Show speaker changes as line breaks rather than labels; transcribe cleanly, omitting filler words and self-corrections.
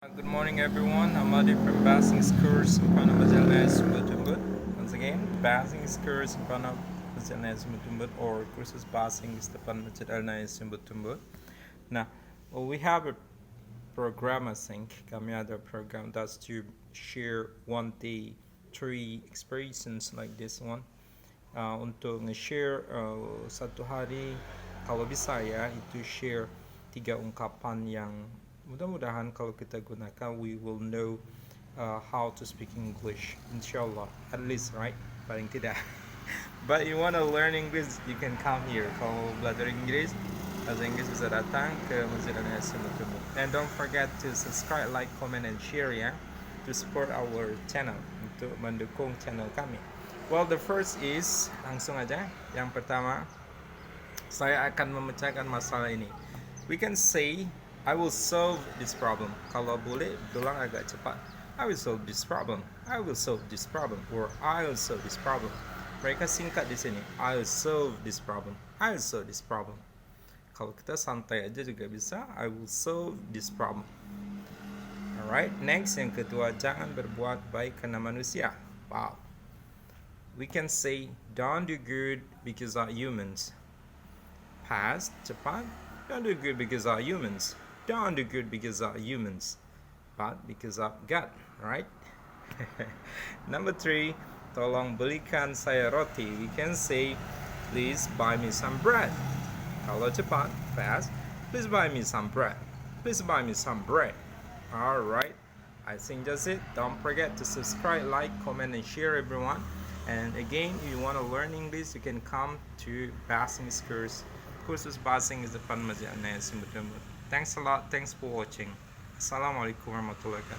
Good morning everyone, I'm Adi from Bahasa Course Once again, Bahasa Course or Kursus Bahasa depan Masjid Al-Nais Nah, we have a program, I think. Kami ada program that's to share 1 day 3 experiences like this one. Untuk nge-share satu hari, kalau bisa ya, itu share 3 ungkapan yang mudah-mudahan kalau kita gunakan we will know how to speak English, Inshaallah, at least, right? Paling tidak. But you wanna learn English, you can come here. Kalau belajar Inggris, bahasa Inggris bisa datang ke Masjid Al-Nais. And don't forget to subscribe, like, comment, and share ya, to support our channel, untuk mendukung channel kami. Well, the first is, langsung aja. Yang pertama, saya akan memecahkan masalah ini. We can say, I will solve this problem. Kalau boleh, bilang agak cepat. I will solve this problem. I will solve this problem. Or I will solve this problem. Mereka singkat di sini. I will solve this problem. I will solve this problem. Kalau kita santai aja juga bisa. I will solve this problem. Alright, next, yang kedua, jangan berbuat baik karena manusia. Wow. We can say, don't do good because are humans. Past, cepat. Don't do good because are humans. Don't do good because are humans, but because of God, right? Number 3, tolong belikan saya roti. We can say, please buy me some bread. Kalau cepat, fast, please buy me some bread. Please buy me some bread. Alright, I think that's it. Don't forget to subscribe, like, comment, and share, everyone. And again, if you want to learn English, you can come to Bahasa Course. Kursus Bahasa is depan Masjid Al-Nais. Thanks a lot. Thanks for watching. Assalamualaikum warahmatullahi wabarakatuh.